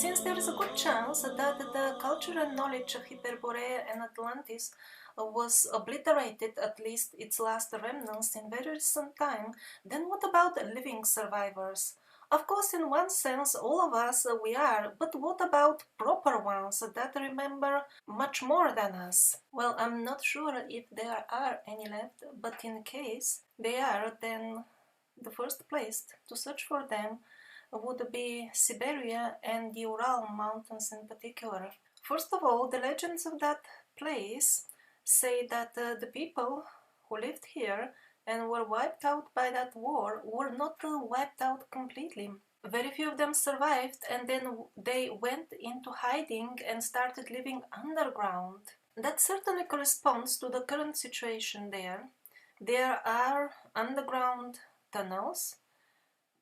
since there is a good chance that the cultural knowledge of Hyperborea and Atlantis was obliterated, at least its last remnants, in very recent time, then what about living survivors? Of course, in one sense, all of us we are, but what about proper ones that remember much more than us? Well, I'm not sure if there are any left, but in case they are, then the first place to search for them would be Siberia and the Ural Mountains in particular. First of all, the legends of that place say that the people who lived here and were wiped out by that war were not wiped out completely. Very few of them survived, and then they went into hiding and started living underground. That certainly corresponds to the current situation there. There are underground tunnels.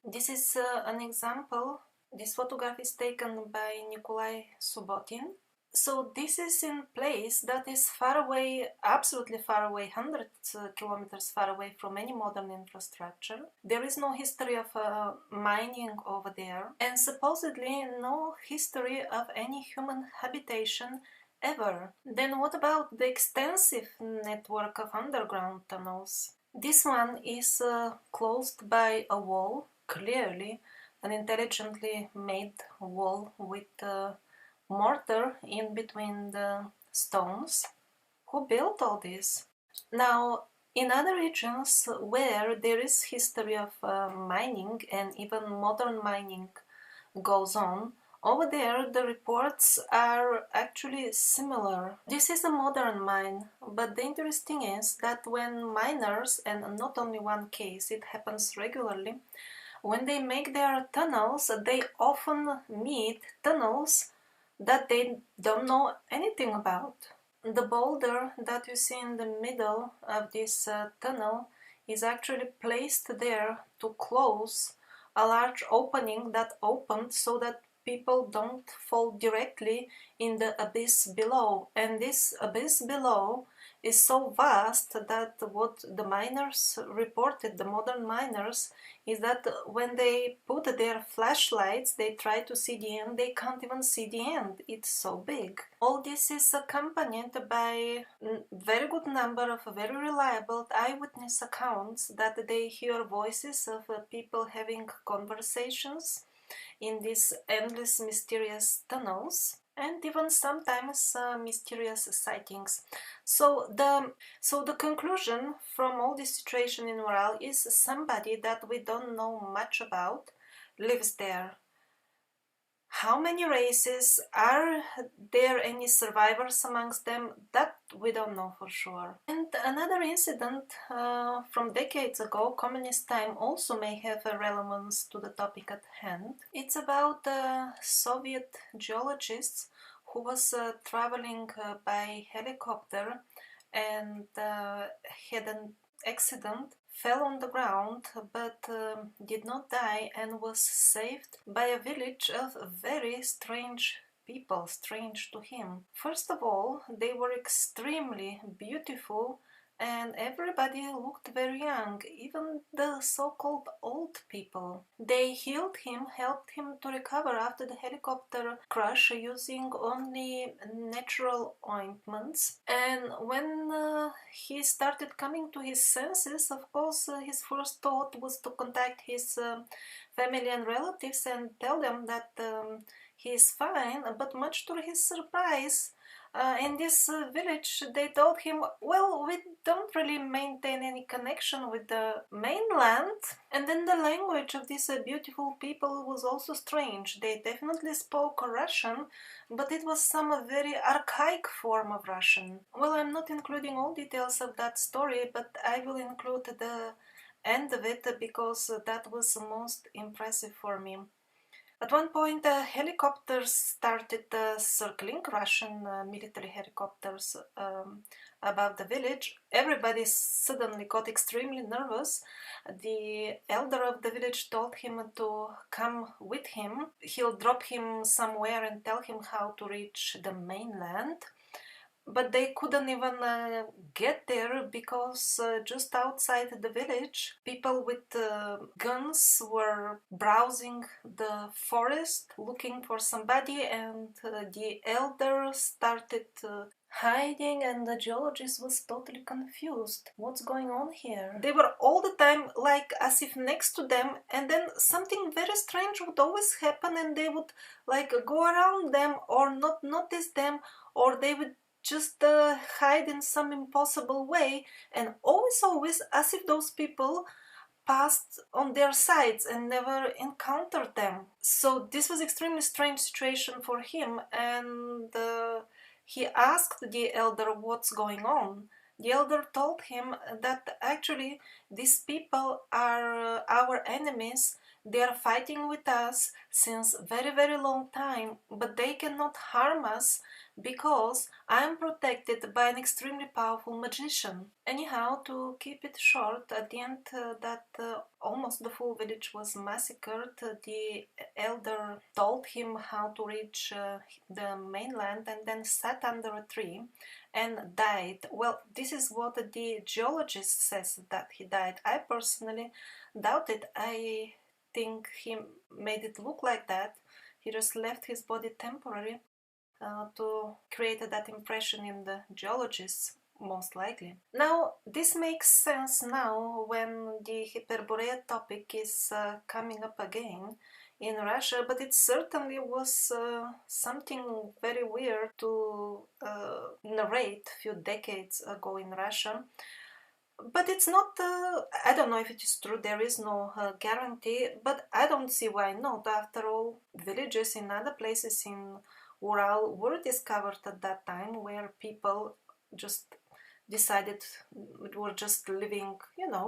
This is an example. This photograph is taken by Nikolai Subotin. So this is in place that is far away, absolutely far away, hundreds of kilometers far away from any modern infrastructure. There is no history of mining over there, and supposedly no history of any human habitation ever. Then what about the extensive network of underground tunnels? This one is closed by a wall, clearly an intelligently made wall with mortar in between the stones. Who built all this? Now, in other regions where there is history of mining and even modern mining goes on, over there the reports are actually similar. This is a modern mine, but the interesting is that when miners, and not only one case, it happens regularly, when they make their tunnels, they often meet tunnels that they don't know anything about. The boulder that you see in the middle of this tunnel is actually placed there to close a large opening that opened so that people don't fall directly in the abyss below. And this abyss below is so vast that what the miners reported, the modern miners, is that when they put their flashlights, they try to see the end, they can't even see the end. It's so big. All this is accompanied by a very good number of very reliable eyewitness accounts that they hear voices of people having conversations in these endless mysterious tunnels, and even sometimes mysterious sightings. So the conclusion from all this situation in Ural is somebody that we don't know much about lives there. How many races? Are there any survivors amongst them? That we don't know for sure. And another incident from decades ago, communist time, also may have a relevance to the topic at hand. It's about a Soviet geologist who was traveling by helicopter and had an accident, fell on the ground, but did not die, and was saved by a village of very strange people, strange to him. First of all, they were extremely beautiful, and everybody looked very young, even the so-called old people. They healed him, helped him to recover after the helicopter crash using only natural ointments. And when he started coming to his senses, of course, his first thought was to contact his family and relatives and tell them that he is fine, but much to his surprise, in this village they told him, well, we don't really maintain any connection with the mainland. And then the language of these beautiful people was also strange. They definitely spoke Russian, but it was some very archaic form of Russian. Well, I'm not including all details of that story, but I will include the end of it because that was the most impressive for me. At one point, helicopters started circling, Russian military helicopters above the village. Everybody suddenly got extremely nervous. The elder of the village told him to come with him. He'll drop him somewhere and tell him how to reach the mainland. but they couldn't even get there because just outside the village, people with guns were browsing the forest looking for somebody, and the elder started hiding, and the geologist was totally confused. What's going on here? They were all the time like as if next to them, and then something very strange would always happen, and they would like go around them or not notice them, or they would just hide in some impossible way, and always as if those people passed on their sides and never encountered them. So this was extremely strange situation for him, and he asked the elder what's going on. The elder told him that actually these people are our enemies. They are fighting with us since very long time, but they cannot harm us because I am protected by an extremely powerful magician. Anyhow, to keep it short, at the end that almost the full village was massacred, the elder told him how to reach the mainland and then sat under a tree and died. Well, this is what the geologist says, that he died. I personally doubt it. I think he made it look like that. He just left his body temporarily to create that impression in the geologists, most likely. Now, this makes sense now when the Hyperborea topic is coming up again in Russia, but it certainly was something very weird to narrate a few decades ago in Russia. But it's not, I don't know if it is true, there is no guarantee, but I don't see why not. After all, villages in other places in Ural were discovered at that time, where people just decided were just living,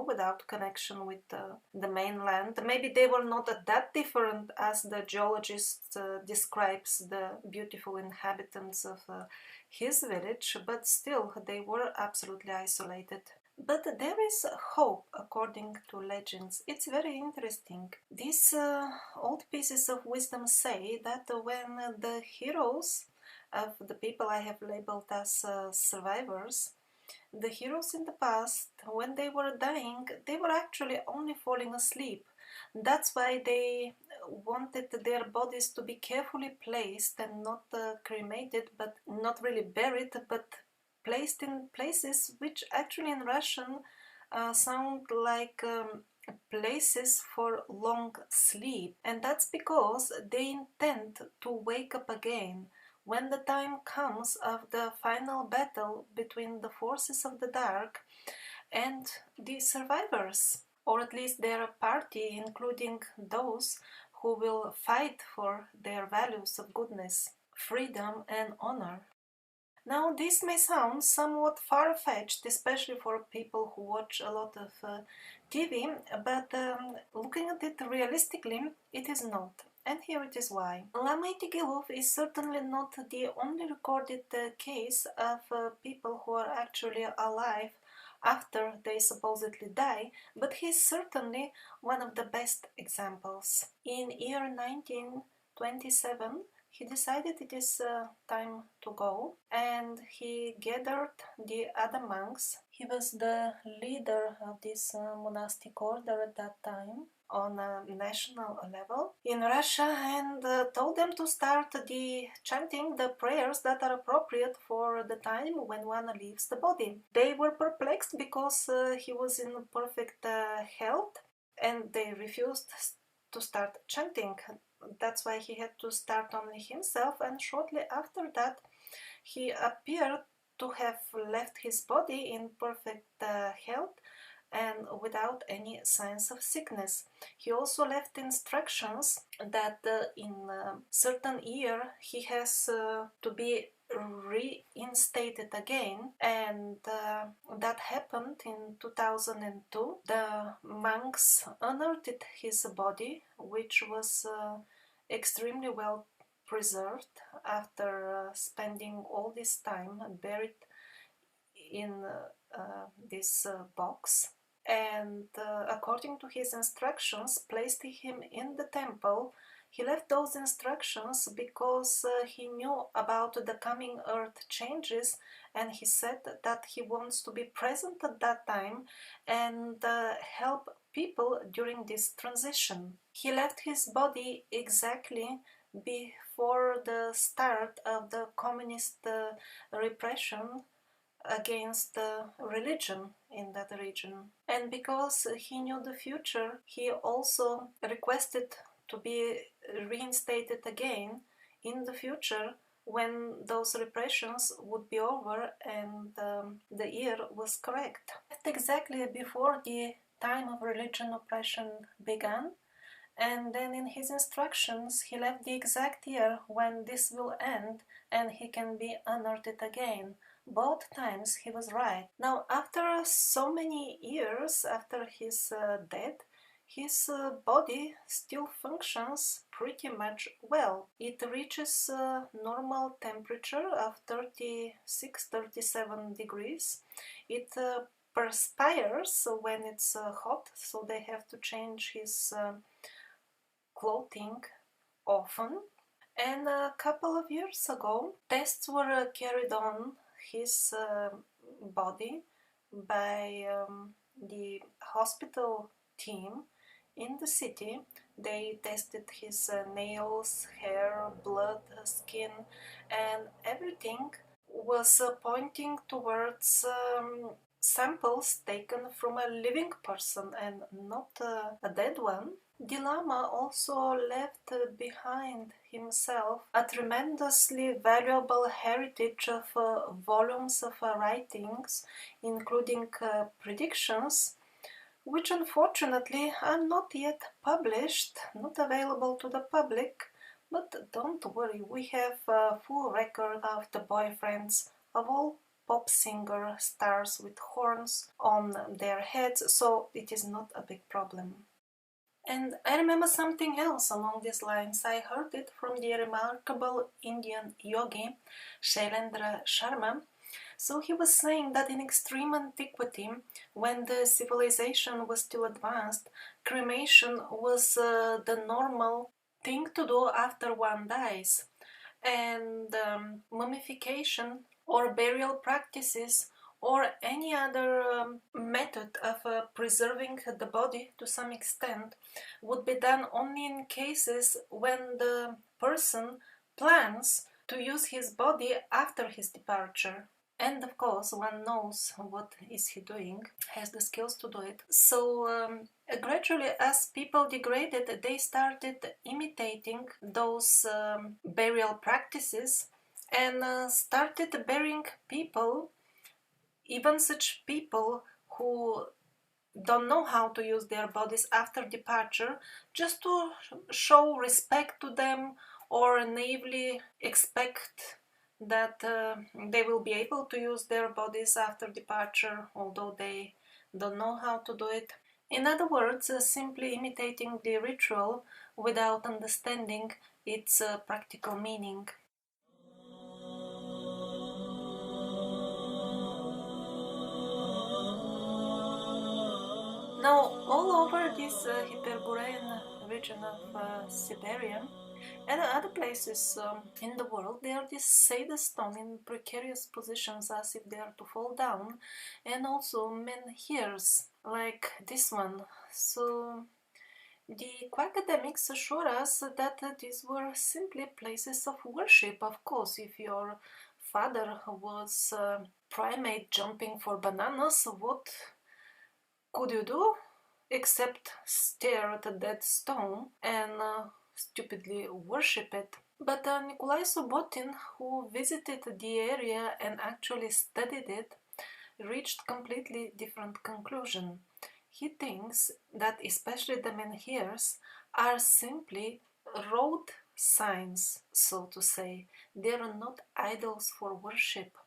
without connection with the mainland. Maybe they were not that different as the geologist describes the beautiful inhabitants of his village, but still they were absolutely isolated. But there is hope, according to legends. It's very interesting. These old pieces of wisdom say that when the heroes of the people I have labeled as survivors, the heroes in the past, when they were dying, they were actually only falling asleep. That's why they wanted their bodies to be carefully placed and not cremated, but not really buried, but placed in places which actually in Russian sound like places for long sleep. And that's because they intend to wake up again when the time comes of the final battle between the forces of the dark and the survivors, or at least their party, including those who will fight for their values of goodness, freedom, and honor. Now, this may sound somewhat far-fetched, especially for people who watch a lot of TV, but looking at it realistically, it is not. And here it is why. Lama Itigilov is certainly not the only recorded case of people who are actually alive after they supposedly die, but he is certainly one of the best examples. In year 1927, he decided it is time to go, and he gathered the other monks. He was the leader of this monastic order at that time on a national level in Russia, and told them to start chanting the prayers that are appropriate for the time when one leaves the body. They were perplexed because he was in perfect health, and they refused to start chanting. That's why he had to start only himself, and shortly after that he appeared to have left his body in perfect health and without any signs of sickness. He also left instructions that in a certain year he has to be reinstated again, and that happened in 2002. The monks unearthed his body, which was extremely well preserved after spending all this time buried in this box, and according to his instructions placed him in the temple He left those instructions because he knew about the coming earth changes, and he said that he wants to be present at that time and help people during this transition. He left his body exactly before the start of the communist repression against religion in that region. And because he knew the future, he also requested to be reinstated again in the future when those repressions would be over and the year was correct. Exactly before the time of religion oppression began, and then in his instructions he left the exact year when this will end and he can be unearthed again. Both times he was right. Now, after so many years after his death, his body still functions pretty much well. It reaches normal temperature of 36-37 degrees. It perspires when it's hot, so they have to change his clothing often. And a couple of years ago, tests were carried on his body by the hospital team in the city. They tested his nails, hair, blood, skin, and everything was pointing towards samples taken from a living person and not a dead one. The Lama also left behind himself a tremendously valuable heritage of volumes of writings, including predictions, which unfortunately are not yet published, not available to the public. But don't worry, we have a full record of the boyfriends of all pop singer stars with horns on their heads, so it is not a big problem. And I remember something else along these lines. I heard it from the remarkable Indian yogi Shailendra Sharma. So he was saying that in extreme antiquity, when the civilization was still advanced, cremation was the normal thing to do after one dies. And mummification or burial practices or any other method of preserving the body to some extent would be done only in cases when the person plans to use his body after his departure. And of course, one knows what is he doing, has the skills to do it. So gradually, as people degraded, they started imitating those burial practices and started burying people, even such people who don't know how to use their bodies after departure, just to show respect to them or naively expect that they will be able to use their bodies after departure, although they don't know how to do it. In other words, simply imitating the ritual without understanding its practical meaning. Now, all over this Hyperborean region of Siberia and other places in the world, they are these sadistone in precarious positions as if they are to fall down, and also menhirs like this one. So the academics assure us that these were simply places of worship. Of course, if your father was a primate jumping for bananas, what could you do except stare at a dead stone and stupidly worship it? But Nikolai Subotin, who visited the area and actually studied it, reached completely different conclusion. He thinks that especially the menhirs are simply road signs, so to say. They are not idols for worship.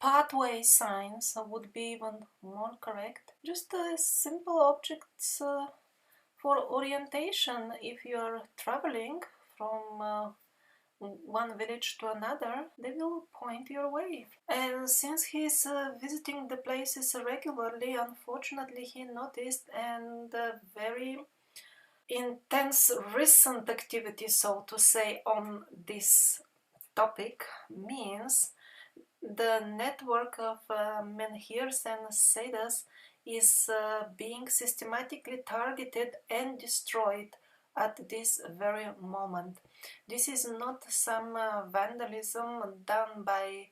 Pathway signs would be even more correct. Just simple objects for orientation if you are traveling from one village to another, they will point your way. And since he's visiting the places regularly, unfortunately he noticed and very intense recent activity, so to say, on this topic means the network of menhirs and sadas is being systematically targeted and destroyed at this very moment. This is not some vandalism done by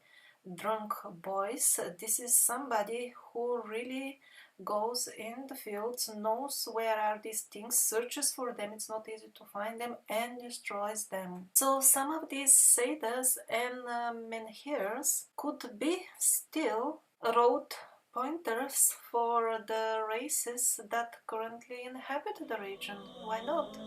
drunk boys. This is somebody who really goes in the fields, knows where are these things, searches for them, it's not easy to find them, and destroys them. So some of these sadas and menhirs could be still road pointers for the races that currently inhabit the region. Why not?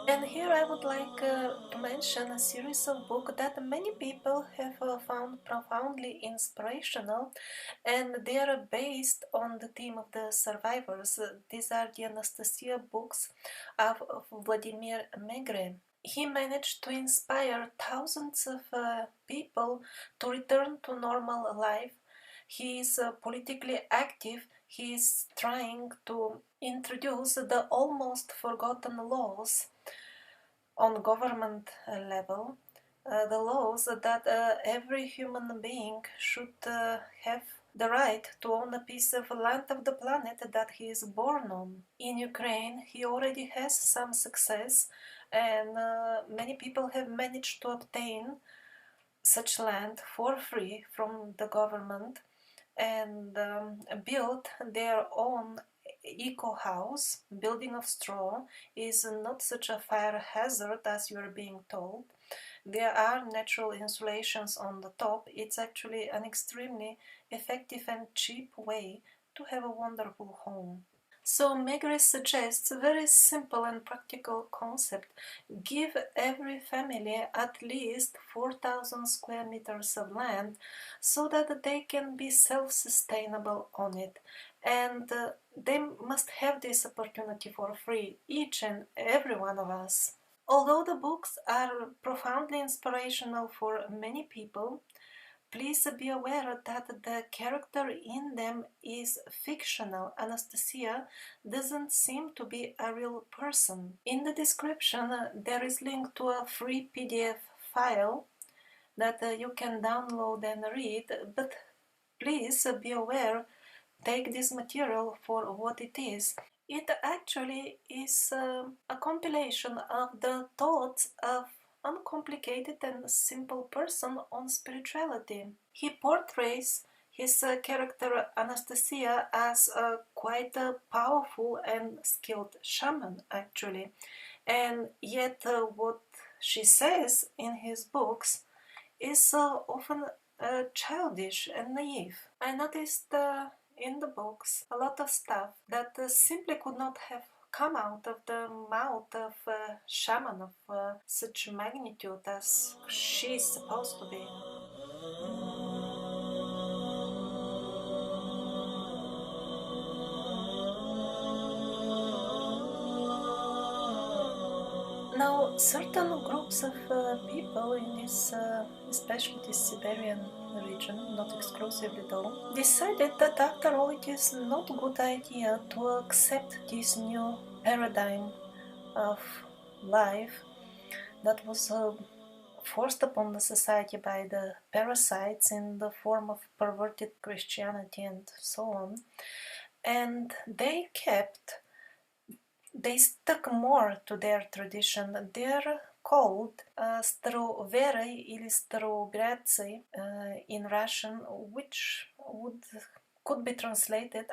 And here I would like to mention a series of books that many people have found profoundly inspirational, and they are based on the theme of the survivors. These are the Anastasia books of Vladimir Megre. He managed to inspire thousands of people to return to normal life. He is politically active. He is trying to introduce the almost forgotten laws on government level, the laws that every human being should have the right to own a piece of land of the planet that he is born on. In Ukraine, he already has some success, and many people have managed to obtain such land for free from the government and build their own eco house. Building of straw is not such a fire hazard as you are being told. There are natural insulations on the top. It's actually an extremely effective and cheap way to have a wonderful home. So Megre suggests a very simple and practical concept. Give every family at least 4,000 square meters of land so that they can be self-sustainable on it. And they must have this opportunity for free, each and every one of us. Although the books are profoundly inspirational for many people, please be aware that the character in them is fictional. Anastasia doesn't seem to be a real person. In the description, there is link to a free PDF file that you can download and read, but please be aware, take this material for what it is. It actually is a compilation of the thoughts of uncomplicated and simple person on spirituality. He portrays his character Anastasia as quite a powerful and skilled shaman, actually. And yet, what she says in his books is often childish and naive. I noticed in the books a lot of stuff that simply could not have come out of the mouth of a shaman of such magnitude as she is supposed to be. Now, certain groups of people in this, especially this Siberian region, not exclusively though, decided that after all it is not a good idea to accept this new paradigm of life that was forced upon the society by the parasites in the form of perverted Christianity and so on. And they stuck more to their tradition. They're called staroverai или старообрядцы in Russian, which could be translated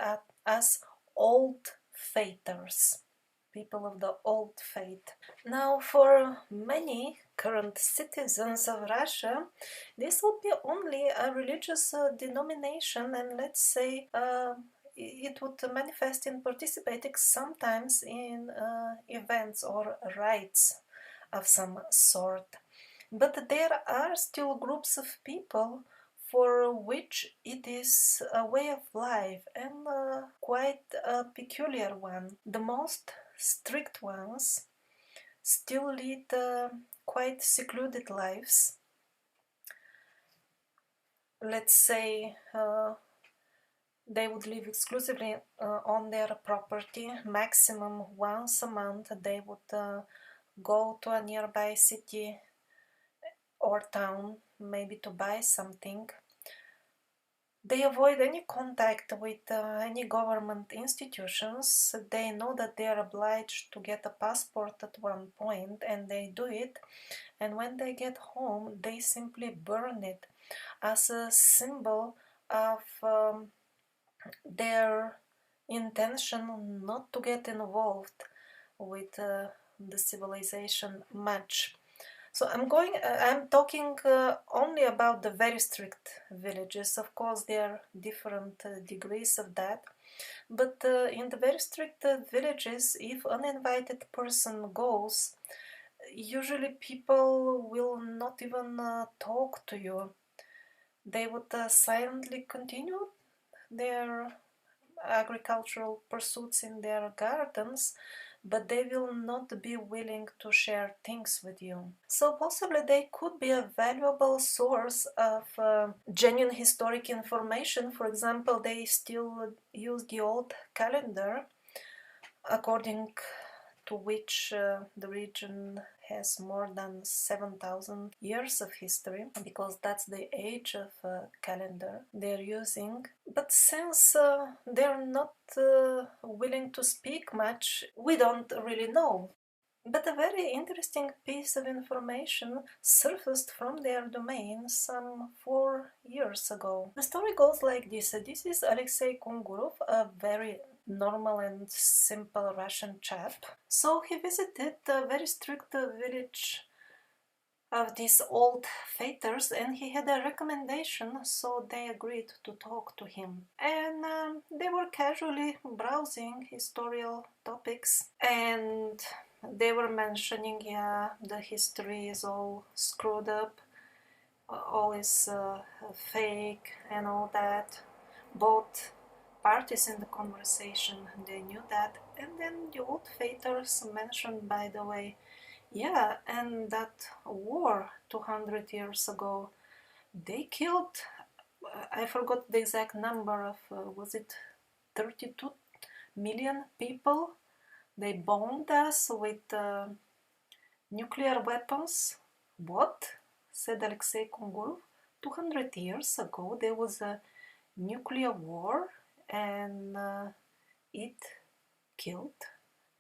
as old faithers, people of the old faith. Now, for many current citizens of Russia, this would be only a religious denomination, and let's say it would manifest in participating sometimes in events or rites of some sort. But there are still groups of people for which it is a way of life, and quite a peculiar one. The most strict ones still lead quite secluded lives, let's say, they would live exclusively on their property. Maximum once a month they would go to a nearby city or town, maybe to buy something. They avoid any contact with any government institutions. They know that they are obliged to get a passport at one point, and they do it. And when they get home, they simply burn it as a symbol of their intention not to get involved with the civilization much. So I'm talking only about the very strict villages. Of course, there are different degrees of that. But in the very strict villages, if an uninvited person goes, usually people will not even talk to you. They would silently continue their agricultural pursuits in their gardens, but they will not be willing to share things with you. So possibly they could be a valuable source of genuine historic information. For example, they still use the old calendar, according to which the region has more than 7,000 years of history, because that's the age of calendar they're using. But since they're not willing to speak much, we don't really know. But a very interesting piece of information surfaced from their domain some 4 years ago. The story goes like this. This is Alexei Kungurov, a very normal and simple Russian chap. So he visited a very strict village of these old fathers, and he had a recommendation, so they agreed to talk to him. And they were casually browsing historical topics, and they were mentioning, yeah, the history is all screwed up, all is fake, and all that. Both parties in the conversation, they knew that. And then the old fathers mentioned, by the way, yeah, and that war 200 years ago, they killed, I forgot the exact number of, was it 32 million people? They bombed us with nuclear weapons. What? Said Alexei Kungurov. 200 years ago there was a nuclear war, and it killed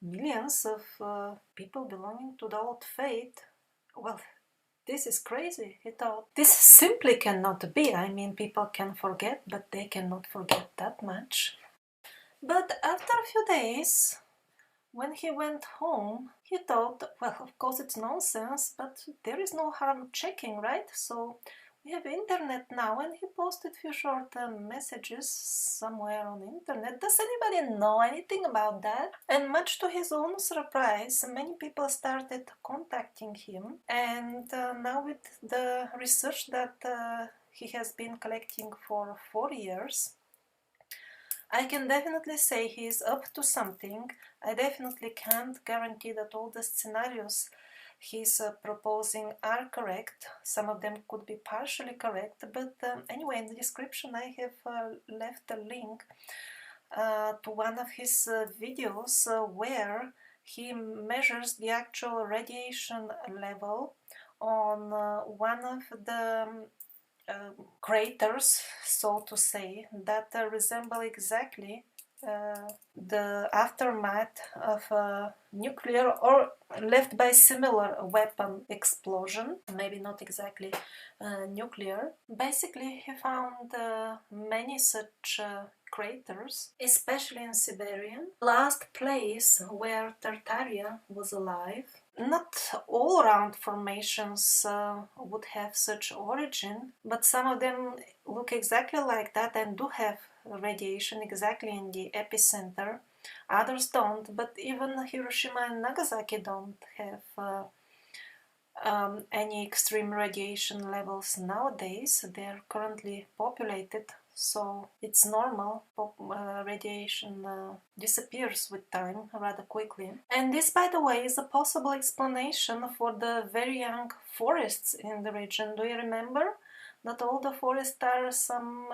millions of people belonging to the old faith. Well, this is crazy, he thought. This simply cannot be. I mean, people can forget, but they cannot forget that much. But after a few days, when he went home, he thought, well, of course it's nonsense, but there is no harm checking, right? So we have internet now, and he posted a few short messages somewhere on the internet. Does anybody know anything about that? And much to his own surprise, many people started contacting him, and now with the research that he has been collecting for 4 years, I can definitely say he is up to something. I definitely can't guarantee that all the scenarios he's proposing are correct. Some of them could be partially correct, but anyway, in the description I have left a link to one of his videos where he measures the actual radiation level on one of the craters, so to say, that resemble exactly the aftermath of a nuclear or left by similar weapon explosion, maybe not exactly nuclear. Basically, he found many such craters, especially in Siberia, last place where Tartaria was alive. Not all round formations would have such origin, but some of them look exactly like that and do have radiation exactly in the epicenter. Others don't, but even Hiroshima and Nagasaki don't have any extreme radiation levels nowadays. They are currently populated, so it's normal. Radiation disappears with time rather quickly. And this, by the way, is a possible explanation for the very young forests in the region. Do you remember that all the forests are some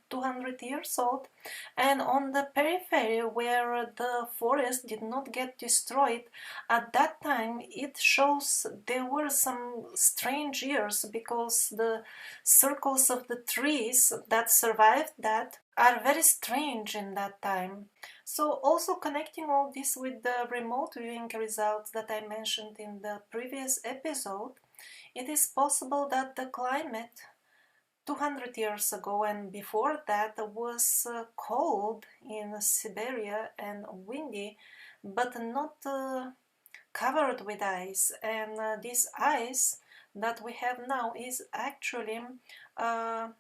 200 years old, and on the periphery where the forest did not get destroyed, at that time it shows there were some strange years because the circles of the trees that survived that are very strange in that time. So also connecting all this with the remote viewing results that I mentioned in the previous episode, it is possible that the climate 200 years ago and before that was cold in Siberia and windy, but not covered with ice. And this ice that we have now is actually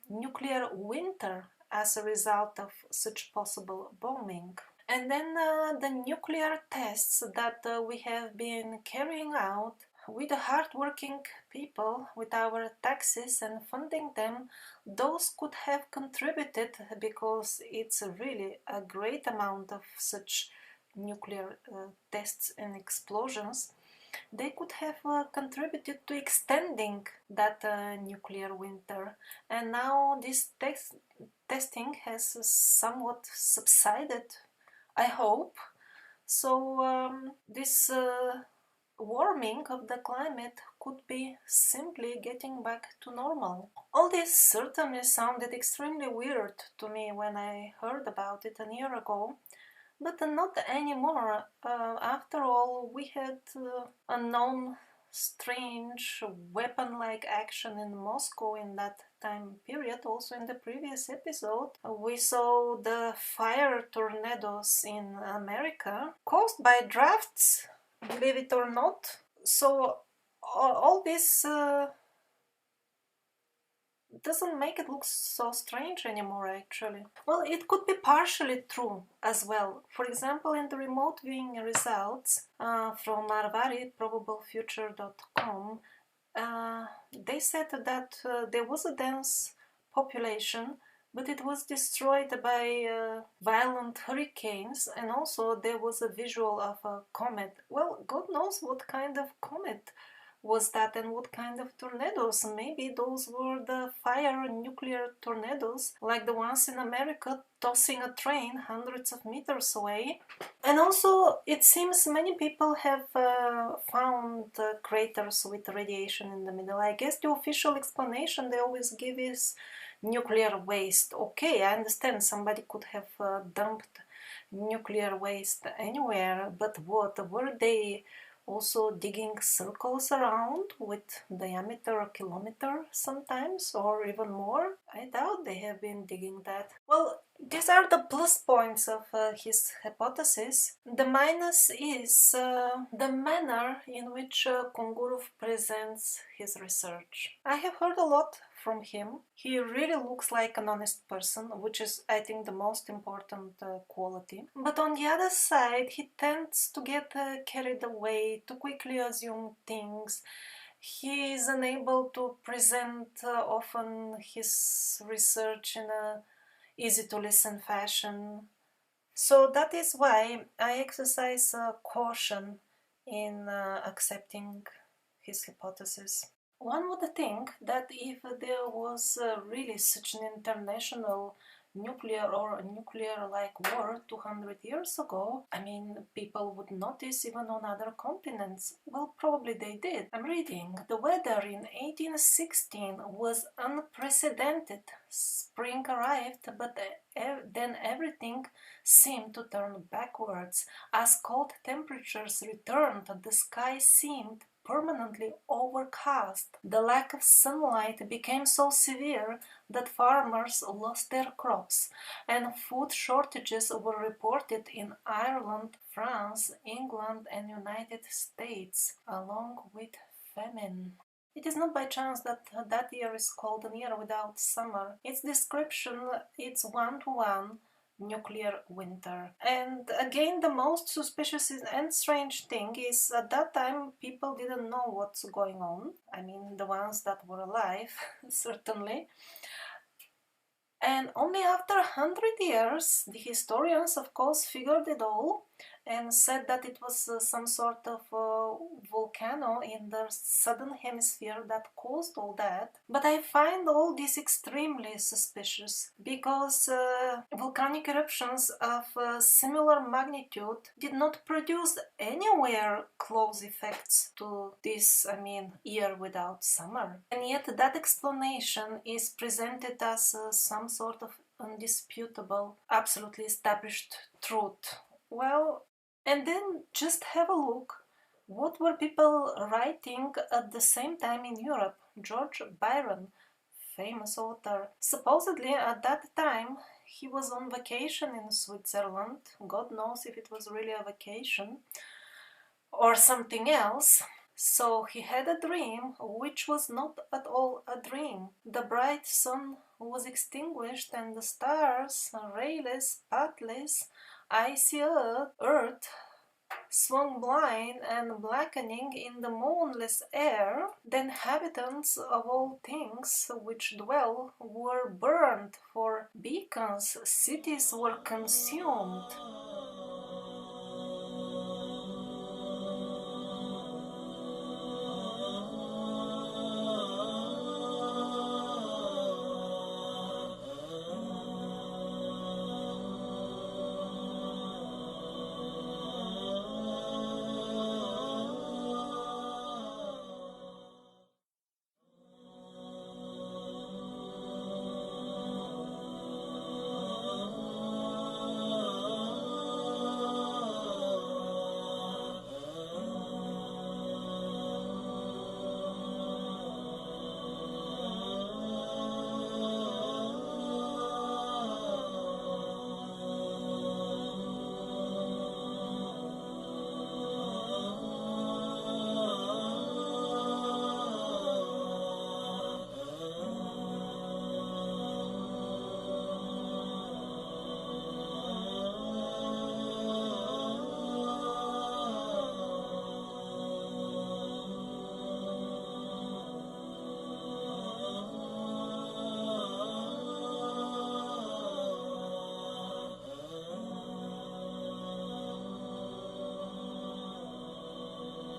nuclear winter as a result of such possible bombing. And then the nuclear tests that we have been carrying out with the hardworking people, with our taxes and funding them, those could have contributed, because it's really a great amount of such nuclear tests and explosions. They could have contributed to extending that nuclear winter. And now this testing has somewhat subsided, I hope. So this warming of the climate could be simply getting back to normal. All this certainly sounded extremely weird to me when I heard about it a year ago, but not anymore. After all, we had a known strange weapon-like action in Moscow in that time period. Also in the previous episode, we saw the fire tornadoes in America caused by drafts, believe it or not. So all this doesn't make it look so strange anymore, actually. Well, it could be partially true as well. For example, in the remote viewing results from Arvari, probablefuture.com, they said that there was a dense population, but it was destroyed by violent hurricanes, and also there was a visual of a comet. Well, God knows what kind of comet was that and what kind of tornadoes. Maybe those were the fire nuclear tornadoes, like the ones in America tossing a train hundreds of meters away. And also, it seems many people have found craters with radiation in the middle. I guess the official explanation they always give is nuclear waste. Okay, I understand somebody could have dumped nuclear waste anywhere, but what? Were they also digging circles around with diameter a kilometer sometimes, or even more? I doubt they have been digging that. Well, these are the plus points of his hypothesis. The minus is the manner in which Kungurov presents his research. I have heard a lot from him. He really looks like an honest person, which is, I think, the most important quality. But on the other side, he tends to get carried away, to quickly assume things. He is unable to present often his research in a easy to listen fashion. So that is why I exercise caution in accepting his hypothesis. One would think that if there was really such an international nuclear or nuclear-like war 200 years ago, I mean, people would notice even on other continents. Well, probably they did. I'm reading. The weather in 1816 was unprecedented. Spring arrived, but then everything seemed to turn backwards. As cold temperatures returned, the sky seemed permanently overcast. The lack of sunlight became so severe that farmers lost their crops, and food shortages were reported in Ireland, France, England, and United States, along with famine. It is not by chance that that year is called a year without summer. Its description is one-to-one nuclear winter. And again, the most suspicious and strange thing is at that time people didn't know what's going on. I mean, the ones that were alive, certainly. And only after 100 years, the historians, of course, figured it all and said that it was some sort of volcano in the southern hemisphere that caused all that. But I find all this extremely suspicious because volcanic eruptions of similar magnitude did not produce anywhere close effects to this, year without summer. And yet that explanation is presented as some sort of undisputable, absolutely established truth. Well, and then just have a look. What were people writing at the same time in Europe? George Byron, famous author. Supposedly at that time he was on vacation in Switzerland. God knows if it was really a vacation or something else. So he had a dream, which was not at all a dream. The bright sun was extinguished and the stars, rayless, pathless, icy earth swung blind and blackening in the moonless air. The inhabitants of all things which dwell were burned for beacons, cities were consumed.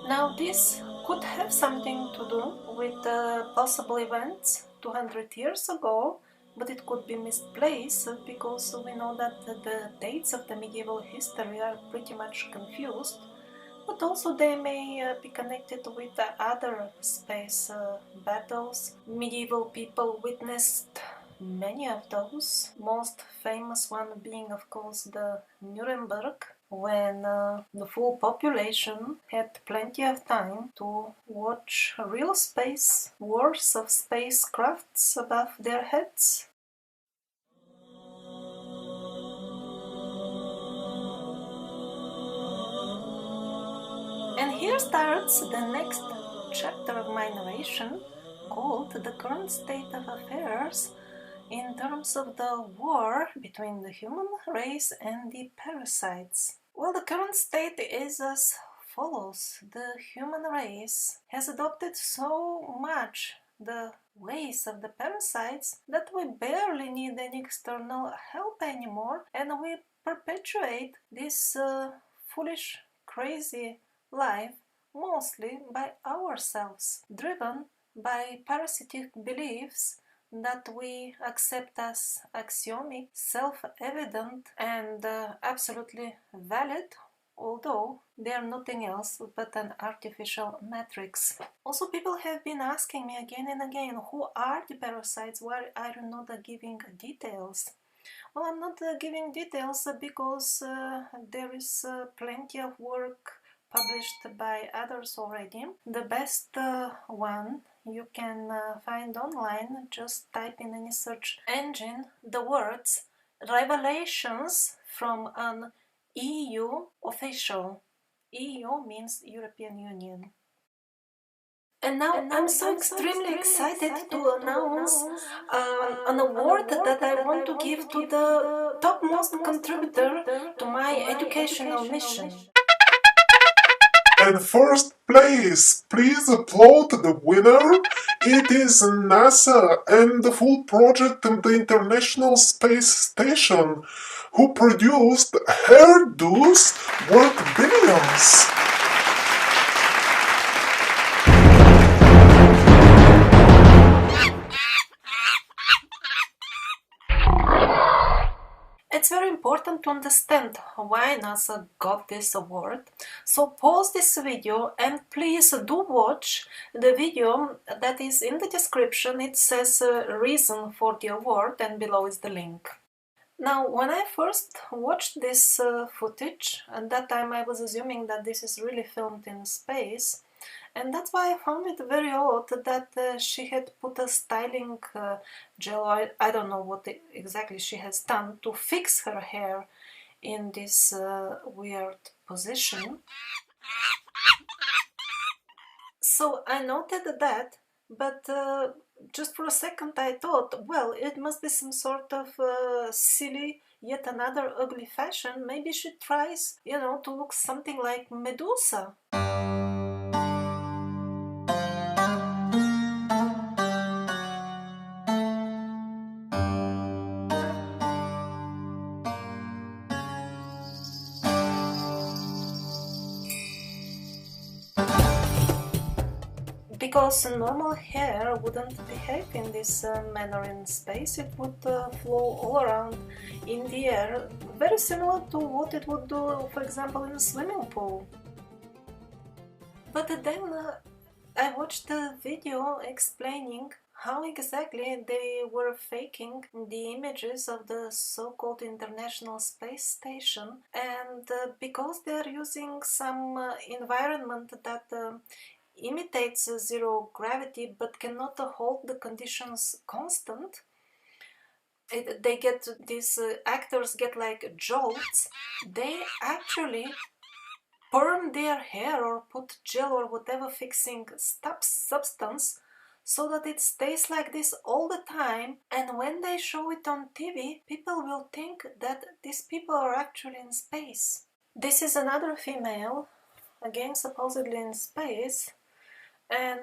Now this could have something to do with possible events 200 years ago, but it could be misplaced because we know that the dates of the medieval history are pretty much confused, but also they may be connected with other space battles. Medieval people witnessed many of those, most famous one being of course the Nuremberg, when the full population had plenty of time to watch real space wars of spacecrafts above their heads. And here starts the next chapter of my narration, called The Current State of Affairs in terms of the war between the human race and the parasites. Well, the current state is as follows. The human race has adopted so much the ways of the parasites that we barely need any external help anymore, and we perpetuate this foolish, crazy life mostly by ourselves, driven by parasitic beliefs that we accept as axiomic, self-evident, and absolutely valid, although they are nothing else but an artificial matrix. Also, people have been asking me again and again, who are the parasites? Why are you not giving details? Well, I'm not giving details because there is plenty of work published by others already. The best one you can find online. Just type in any search engine the words "revelations from an EU official." EU means European Union. And now I'm so extremely excited to announce an award that I want to give to the topmost contributor to my educational mission. And first place, please applaud the winner. It is NASA and the full project of the International Space Station. who produced hairdos worth billions. It's very important to understand why NASA got this award. So pause this video and please do watch the video that is in the description. It says reason for the award and below is the link. Now, when I first watched this footage, at that time I was assuming that this is really filmed in space, and that's why I found it very odd that she had put a styling gel, or I don't know what exactly she has done to fix her hair in this weird position. So I noted that, but just for a second I thought, well, it must be some sort of silly, yet another ugly fashion. Maybe she tries, to look something like Medusa. Because normal hair wouldn't behave in this manner in space. It would flow all around in the air, very similar to what it would do, for example, in a swimming pool. But then I watched a video explaining how exactly they were faking the images of the so-called International Space Station, and because they are using some environment that imitates zero gravity but cannot hold the conditions constant, these actors get like jolts. They actually perm their hair or put gel or whatever fixing substance so that it stays like this all the time, and when they show it on TV, people will think that these people are actually in space. This is another female, again supposedly in space, and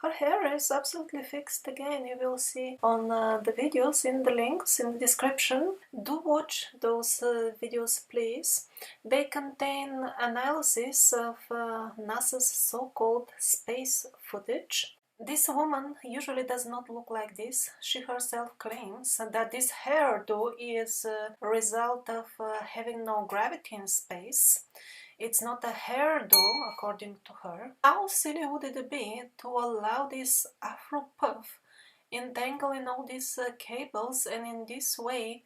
her hair is absolutely fixed. Again, you will see on the videos in the links in the description. Do watch those videos, please. They contain analysis of NASA's so-called space footage. This woman usually does not look like this. She herself claims that this hairdo is a result of having no gravity in space. It's not a hairdo, according to her. How silly would it be to allow this afro puff entangle in all these cables and in this way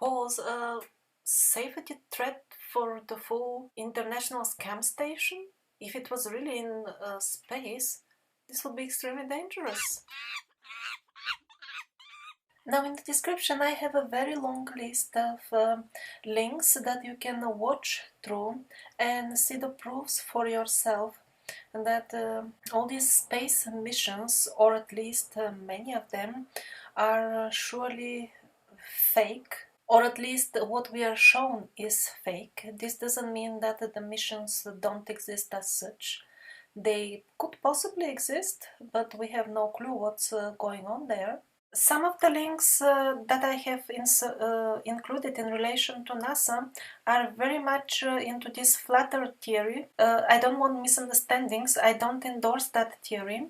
pose a safety threat for the full international scam station? If it was really in space, this would be extremely dangerous. Now in the description I have a very long list of links that you can watch through and see the proofs for yourself, and that all these space missions, or at least many of them, are surely fake, or at least what we are shown is fake. This doesn't mean that the missions don't exist as such. They could possibly exist, but we have no clue what's going on there. Some of the links that I have included in relation to NASA are very much into this flat earth theory. I don't want misunderstandings, I don't endorse that theory.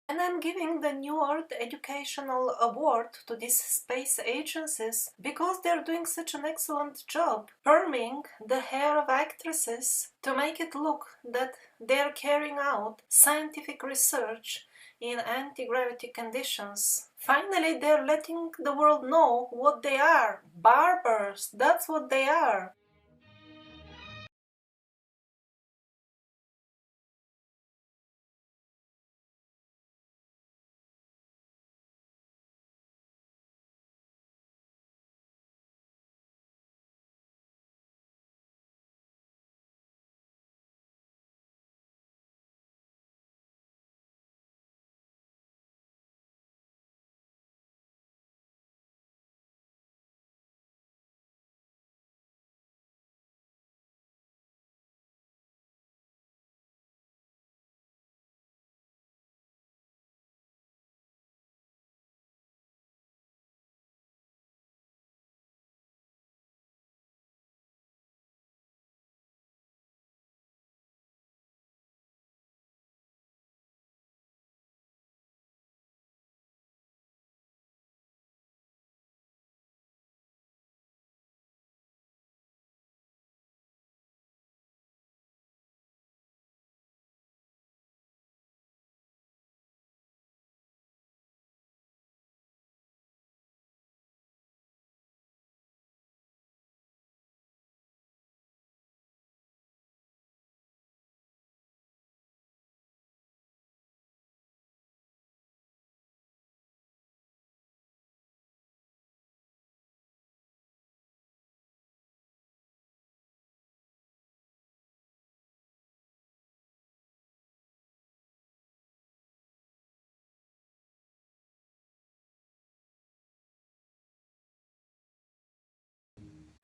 And I'm giving the New Earth Educational Award to these space agencies because they're doing such an excellent job perming the hair of actresses to make it look that they're carrying out scientific research in anti-gravity conditions. Finally, they're letting the world know what they are. Barbers, that's what they are.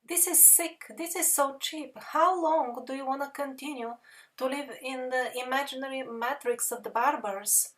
This is sick, this is so cheap. How long do you want to continue to live in the imaginary matrix of the barbers?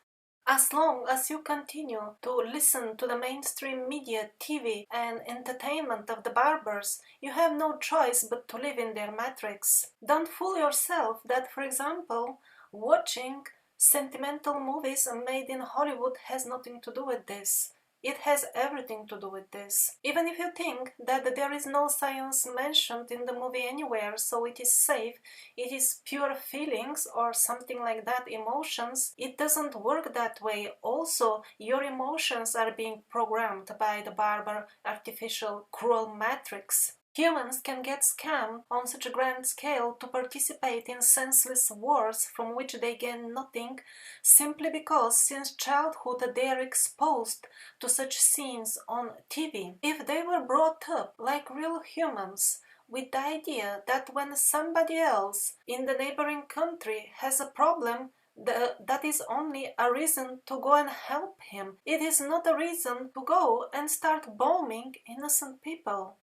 As long as you continue to listen to the mainstream media, TV, and entertainment of the barbers, you have no choice but to live in their matrix. Don't fool yourself that, for example, watching sentimental movies made in Hollywood has nothing to do with this. It has everything to do with this. Even if you think that there is no science mentioned in the movie anywhere, so it is safe, it is pure feelings or something like that, emotions, it doesn't work that way. Also, your emotions are being programmed by the barber artificial cruel matrix. Humans can get scammed on such a grand scale to participate in senseless wars from which they gain nothing, simply because since childhood they are exposed to such scenes on TV. If they were brought up like real humans, with the idea that when somebody else in the neighboring country has a problem, that is only a reason to go and help him. It is not a reason to go and start bombing innocent people.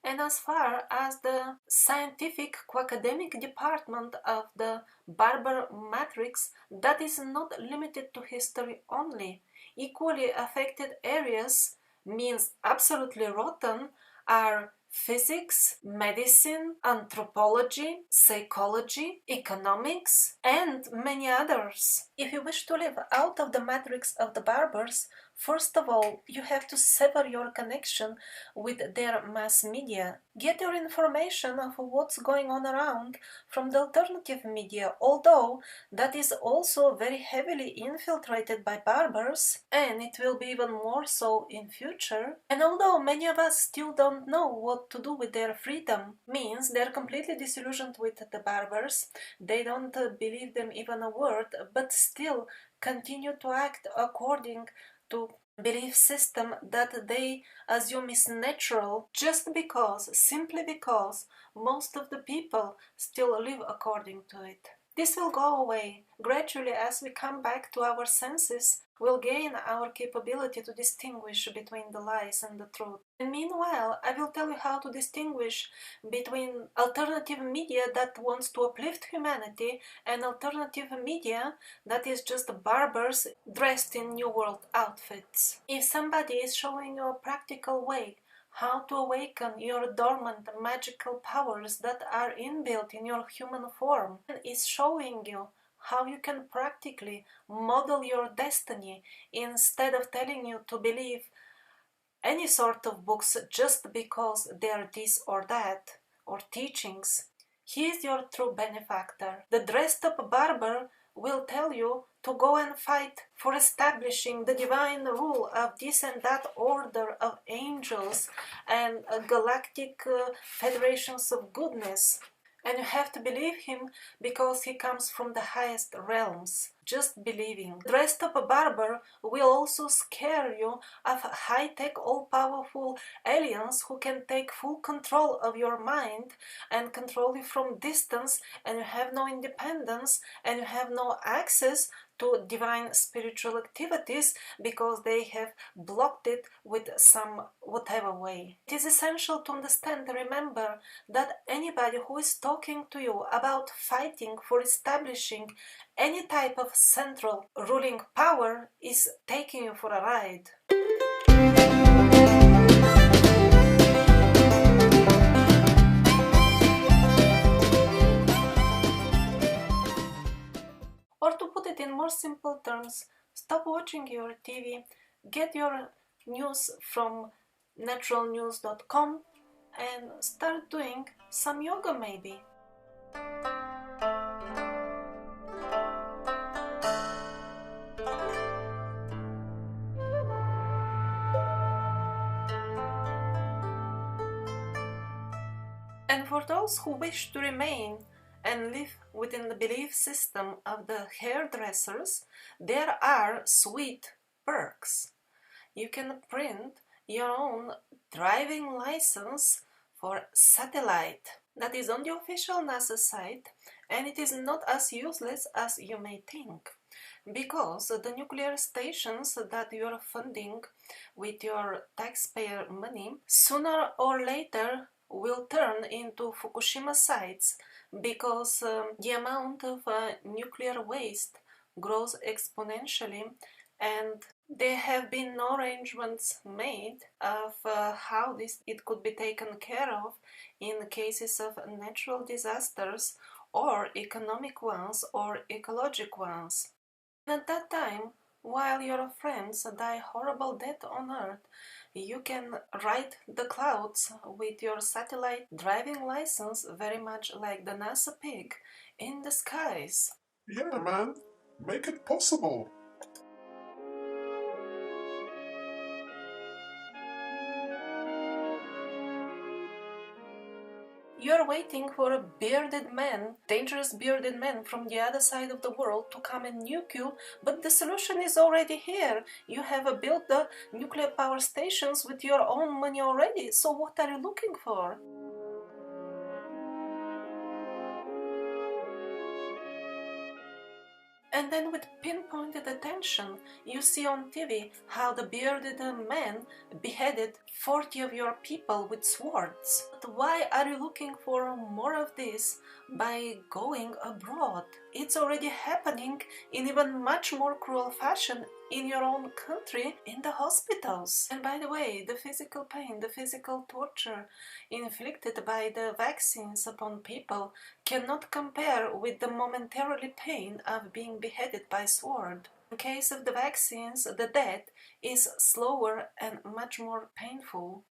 And as far as the scientific academic department of the Barber matrix, that is not limited to history only. Equally affected areas, means absolutely rotten, are physics, medicine, anthropology, psychology, economics, and many others. If you wish to live out of the matrix of the barbers, first of all, you have to sever your connection with their mass media. Get your information of what's going on around from the alternative media, although that is also very heavily infiltrated by barbers, and it will be even more so in future. And although many of us still don't know what to do with their freedom, means they're completely disillusioned with the barbers, they don't believe them even a word, but still continue to act according to belief system that they assume is natural, just because, simply because, most of the people still live according to it. This will go away gradually as we come back to our senses. We'll gain our capability to distinguish between the lies and the truth. And meanwhile, I will tell you how to distinguish between alternative media that wants to uplift humanity and alternative media that is just barbers dressed in New World outfits. If somebody is showing you a practical way how to awaken your dormant magical powers that are inbuilt in your human form, and is showing you how you can practically model your destiny instead of telling you to believe any sort of books just because they're this or that, or teachings. He is your true benefactor. The dressed up barber will tell you to go and fight for establishing the divine rule of this and that order of angels and galactic federations of goodness. And you have to believe him because he comes from the highest realms. Just believing. Dressed up a barber will also scare you of high-tech, all-powerful aliens who can take full control of your mind and control you from distance, and you have no independence and you have no access to divine spiritual activities because they have blocked it with some whatever way. It is essential to understand and remember that anybody who is talking to you about fighting for establishing any type of central ruling power is taking you for a ride. Or to put it in more simple terms, stop watching your TV, get your news from naturalnews.com and start doing some yoga maybe. And for those who wish to remain and live within the belief system of the hairdressers, there are sweet perks. You can print your own driving license for satellite. That is on the official NASA site, and it is not as useless as you may think, because the nuclear stations that you are funding with your taxpayer money, sooner or later will turn into Fukushima sites because the amount of nuclear waste grows exponentially, and there have been no arrangements made of how it could be taken care of in cases of natural disasters or economic ones or ecologic ones. And at that time, while your friends die horrible death on Earth, you can ride the clouds with your satellite driving license, very much like the NASA pig in the skies. Yeah, man, make it possible. You're waiting for a bearded man, dangerous bearded man from the other side of the world to come and nuke you, but the solution is already here. You have built the nuclear power stations with your own money already, so what are you looking for? And then with pinpointed attention, you see on TV how the bearded man beheaded 40 of your people with swords. But why are you looking for more of this by going abroad? It's already happening in even much more cruel fashion in your own country, in the hospitals. And by the way, the physical pain, the physical torture inflicted by the vaccines upon people cannot compare with the momentarily pain of being beheaded by sword. In case of the vaccines, the death is slower and much more painful.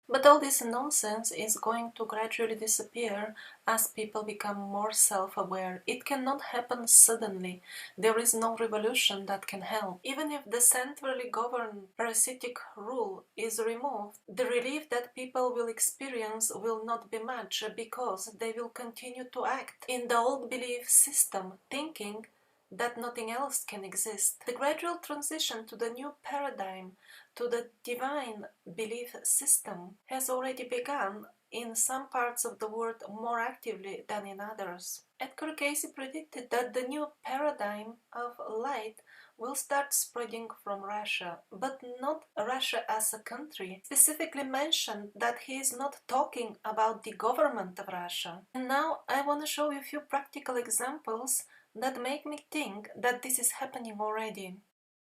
But all this nonsense is going to gradually disappear as people become more self-aware. It cannot happen suddenly. There is no revolution that can help. Even if the centrally governed parasitic rule is removed, the relief that people will experience will not be much because they will continue to act in the old belief system, thinking that nothing else can exist. The gradual transition to the new paradigm, to the divine belief system, has already begun in some parts of the world more actively than in others. Edgar Cayce predicted that the new paradigm of light will start spreading from Russia, but not Russia as a country. Specifically mentioned that he is not talking about the government of Russia. And now I want to show you a few practical examples that make me think that this is happening already.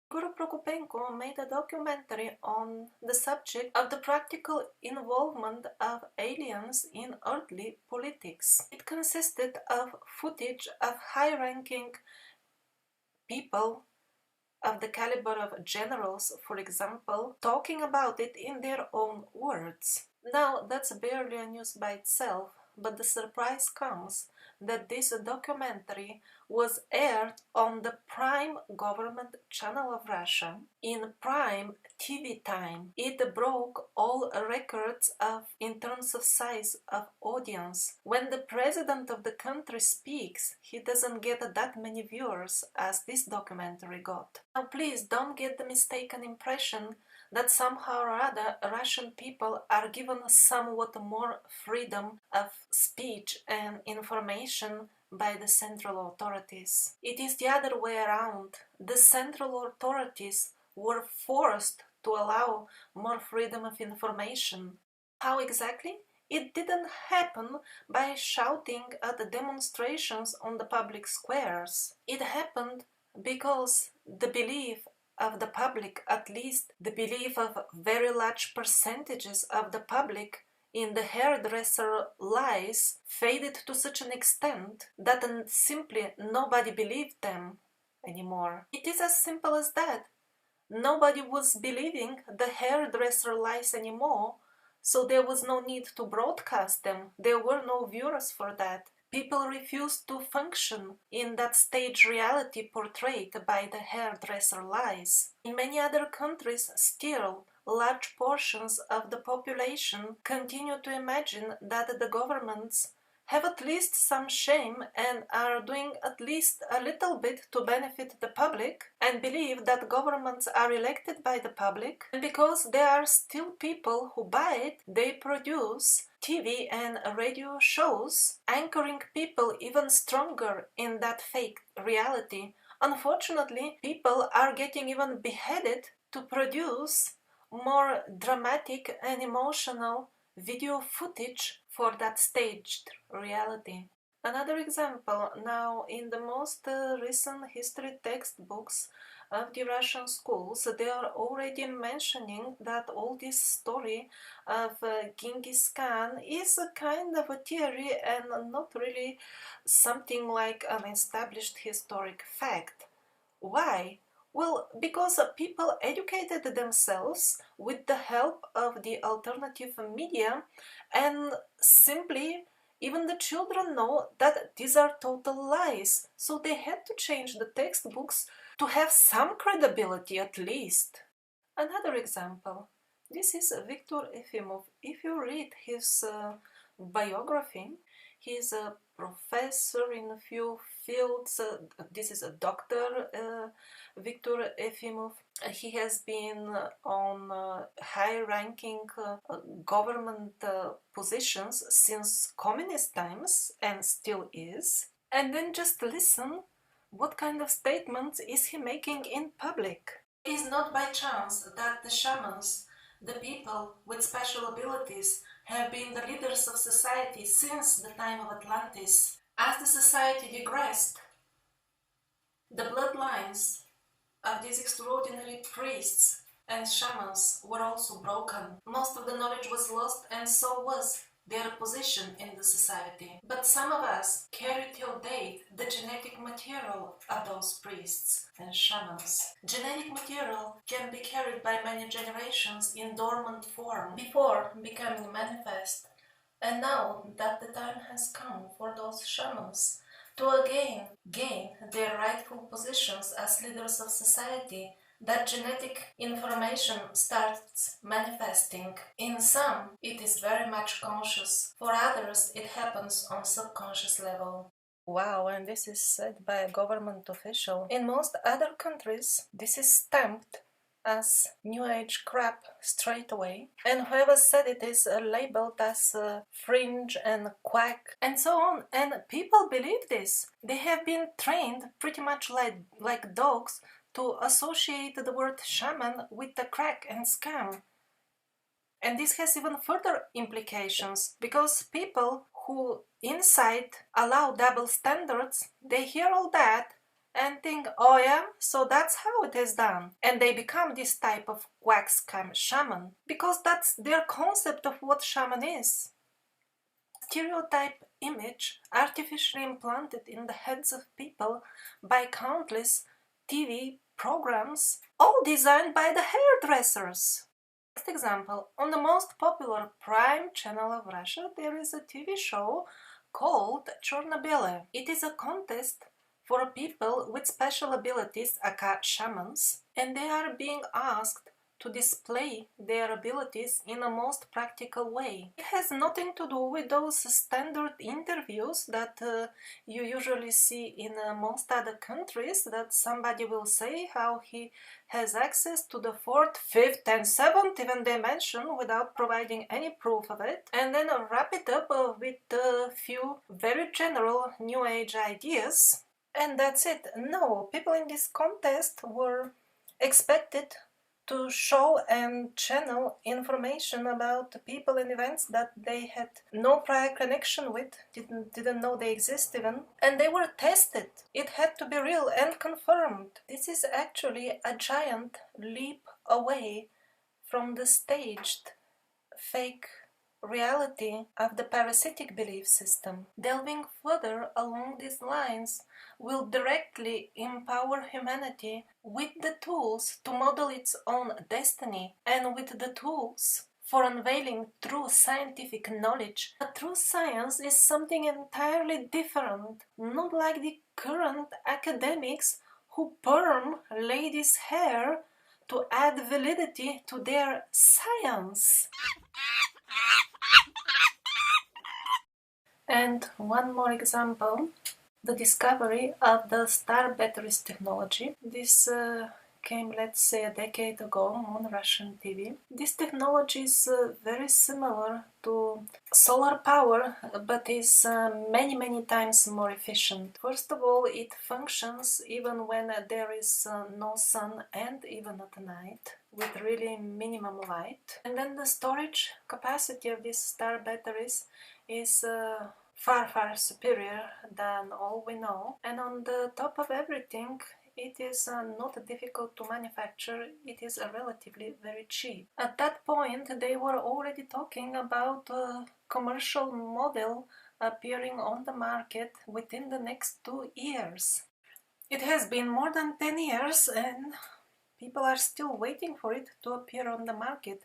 Guru Prokopenko made a documentary on the subject of the practical involvement of aliens in earthly politics. It consisted of footage of high-ranking people of the caliber of generals, for example, talking about it in their own words. Now, that's barely a news by itself, but the surprise comes that this documentary was aired on the prime government channel of Russia in prime TV time. It broke all records in terms of size of audience. When the president of the country speaks, he doesn't get that many viewers as this documentary got. Now please don't get the mistaken impression that somehow or other Russian people are given somewhat more freedom of speech and information by the central authorities. It is the other way around. The central authorities were forced to allow more freedom of information. How exactly? It didn't happen by shouting at the demonstrations on the public squares. It happened because the belief of the public, at least the belief of very large percentages of the public in the hairdresser lies, faded to such an extent that simply nobody believed them anymore. It is as simple as that. Nobody was believing the hairdresser lies anymore, so there was no need to broadcast them. There were no viewers for that. People refused to function in that stage reality portrayed by the hairdresser lies. In many other countries, still, large portions of the population continue to imagine that the governments have at least some shame and are doing at least a little bit to benefit the public, and believe that governments are elected by the public, and because there are still people who buy it, they produce TV and radio shows anchoring people even stronger in that fake reality. Unfortunately, people are getting even beheaded to produce more dramatic and emotional video footage for that staged reality. Another example, now in the most recent history textbooks of the Russian schools, they are already mentioning that all this story of Genghis Khan is a kind of a theory and not really something like an established historic fact. Why? Well, because people educated themselves with the help of the alternative media, and simply even the children know that these are total lies, so they had to change the textbooks to have some credibility at least. Another example, this is Viktor Efimov. If you read his biography, he's a professor in a few fields. This is a doctor, Viktor Efimov. He has been on high-ranking government positions since communist times and still is. And then just listen, what kind of statements is he making in public? It is not by chance that the shamans, the people with special abilities, have been the leaders of society since the time of Atlantis. As the society digressed, the bloodlines of these extraordinary priests and shamans were also broken. Most of the knowledge was lost, and so was their position in the society. But some of us carry till date the genetic material of those priests and shamans. Genetic material can be carried by many generations in dormant form before becoming manifest. And now that the time has come for those shamans to again gain their rightful positions as leaders of society, that genetic information starts manifesting. In some, it is very much conscious. For others, it happens on subconscious level. Wow, and this is said by a government official. In most other countries, this is stamped as New Age crap straight away, and whoever said it is labeled as fringe and quack and so on, and people believe this. They have been trained pretty much like dogs to associate the word shaman with the crack and scam. And this has even further implications, because people who inside allow double standards, they hear all that and think, oh yeah, so that's how it is done. And they become this type of quack scam shaman, because that's their concept of what shaman is. Stereotype image artificially implanted in the heads of people by countless TV programs, all designed by the hairdressers. Next example, on the most popular prime channel of Russia, there is a TV show called Chernobyl. It is a contest for people with special abilities, aka shamans, and they are being asked to display their abilities in a most practical way. It has nothing to do with those standard interviews that you usually see in most other countries, that somebody will say how he has access to the fourth, fifth and seventh even dimension without providing any proof of it, and then wrap it up with a few very general New Age ideas, and that's it. No, people in this contest were expected to show and channel information about people and events that they had no prior connection with, didn't know they exist even, and they were tested. It had to be real and confirmed. This is actually a giant leap away from the staged fake reality of the parasitic belief system. Delving further along these lines will directly empower humanity with the tools to model its own destiny, and with the tools for unveiling true scientific knowledge. But true science is something entirely different, not like the current academics who perm ladies' hair to add validity to their science. And one more example, the discovery of the star batteries technology. This came, let's say, a decade ago on Russian TV. This technology is very similar to solar power, but is many times more efficient. First of all, it functions even when there is no sun and even at night, with really minimum light. And then the storage capacity of these star batteries is far superior than all we know. And on the top of everything, it is not difficult to manufacture, it is relatively very cheap. At that point, they were already talking about a commercial model appearing on the market within the next 2 years. It has been more than 10 years and people are still waiting for it to appear on the market.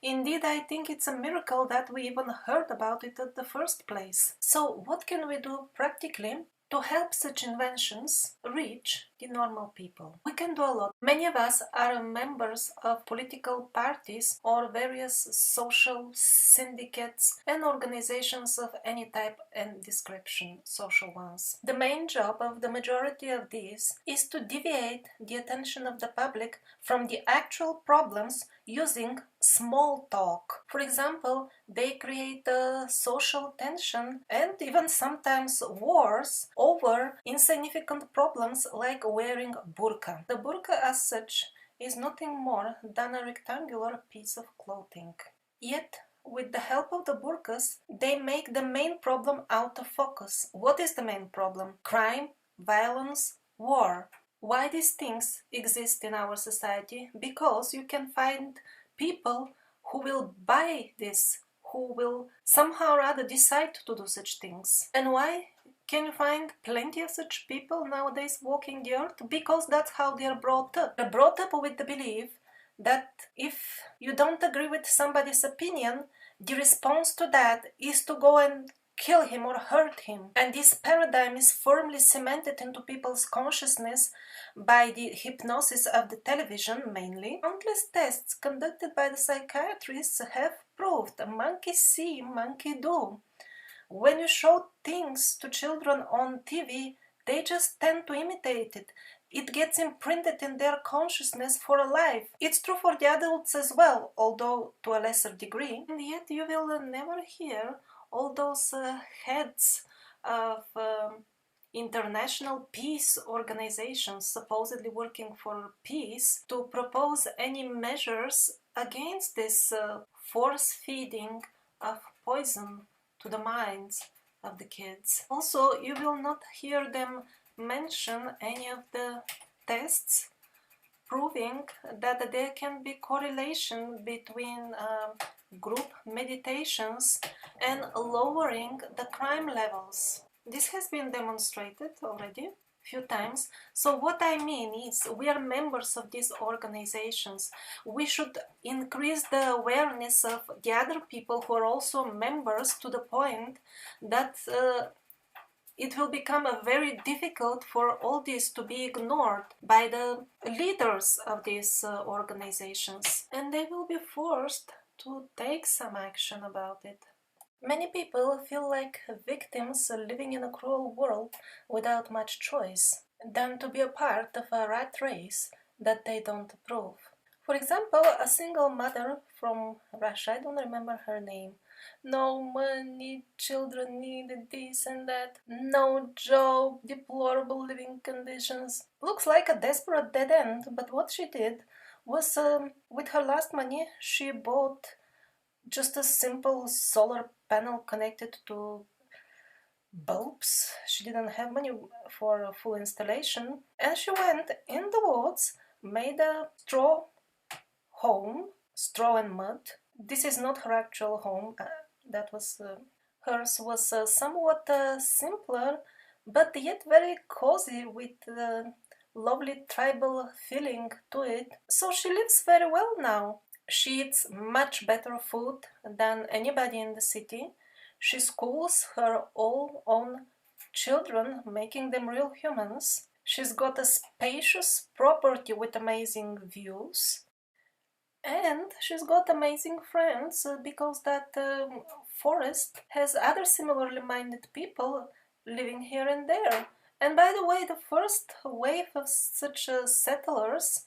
Indeed, I think it's a miracle that we even heard about it in the first place. So, what can we do practically to help such inventions reach the normal people? We can do a lot. Many of us are members of political parties or various social syndicates and organizations of any type and description, social ones. The main job of the majority of these is to deviate the attention of the public from the actual problems using small talk. For example, they create social tension and even sometimes wars over insignificant problems like wearing burqa. The burqa as such is nothing more than a rectangular piece of clothing. Yet, with the help of the burqas, they make the main problem out of focus. What is the main problem? Crime, violence, war. Why these things exist in our society? Because you can find people who will buy this, who will somehow or other decide to do such things. And why can you find plenty of such people nowadays walking the earth? Because that's how they are brought up. They're brought up with the belief that if you don't agree with somebody's opinion, the response to that is to go and kill him or hurt him. And this paradigm is firmly cemented into people's consciousness by the hypnosis of the television mainly. Countless tests conducted by the psychiatrists have proved monkey see, monkey do. When you show things to children on TV, they just tend to imitate it. It gets imprinted in their consciousness for life. It's true for the adults as well, although to a lesser degree. And yet you will never hear all those heads of international peace organizations supposedly working for peace to propose any measures against this force feeding of poison to the minds of the kids. Also, you will not hear them mention any of the tests proving that there can be correlation between group meditations and lowering the crime levels. This has been demonstrated already few times. So what I mean is, we are members of these organizations. We should increase the awareness of the other people who are also members, to the point that it will become very difficult for all this to be ignored by the leaders of these organizations, and they will be forced to take some action about it. Many people feel like victims living in a cruel world without much choice than to be a part of a rat race that they don't approve. For example, a single mother from Russia, I don't remember her name, no money, children needed this and that, no job, deplorable living conditions. Looks like a desperate dead end, but what she did was, with her last money, she bought just a simple solar panel connected to bulbs. She didn't have money for a full installation, and she went in the woods, made a straw home, straw and mud. This is not her actual home. That was hers was somewhat simpler, but yet very cozy, with lovely tribal feeling to it. So she lives very well now. She eats much better food than anybody in the city. She schools her all own children, making them real humans. She's got a spacious property with amazing views. And she's got amazing friends because that forest has other similarly minded people living here and there. And by the way, the first wave of such settlers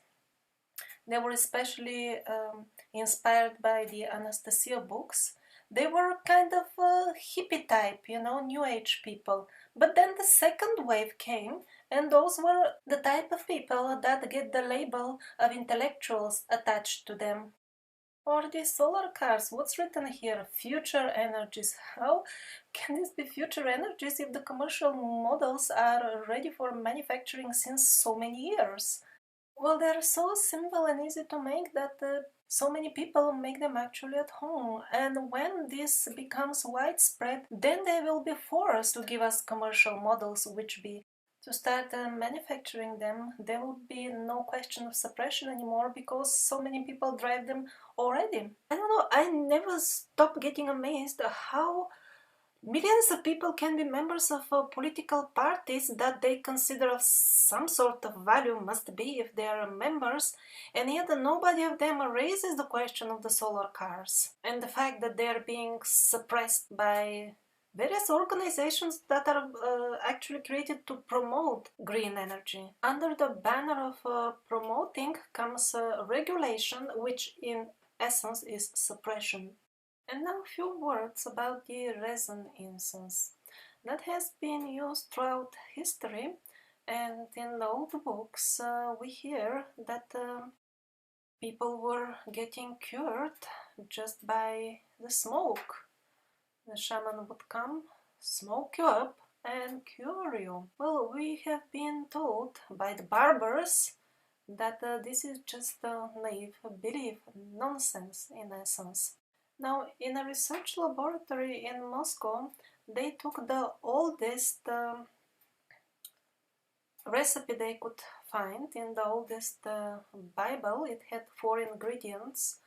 They were especially inspired by the Anastasia books. They were kind of hippie type, new age people. But then the second wave came, and those were the type of people that get the label of intellectuals attached to them. Or these solar cars, what's written here? Future energies. How can this be future energies if the commercial models are ready for manufacturing since so many years? Well, they're so simple and easy to make that so many people make them actually at home. And when this becomes widespread, then they will be forced to give us commercial models, which be to start manufacturing them. There will be no question of suppression anymore because so many people drive them already. I don't know, I never stop getting amazed how millions of people can be members of political parties that they consider of some sort of value, must be if they are members, and yet nobody of them raises the question of the solar cars and the fact that they are being suppressed by various organizations that are actually created to promote green energy. Under the banner of promoting comes regulation, which in essence is suppression. And now a few words about the resin incense that has been used throughout history, and in the old books we hear that people were getting cured just by the smoke. The shaman would come, smoke you up, and cure you. Well, we have been told by the barbers that this is just a naive belief, nonsense in essence. Now, in a research laboratory in Moscow, they took the oldest recipe they could find in the oldest Bible. It had 4 ingredients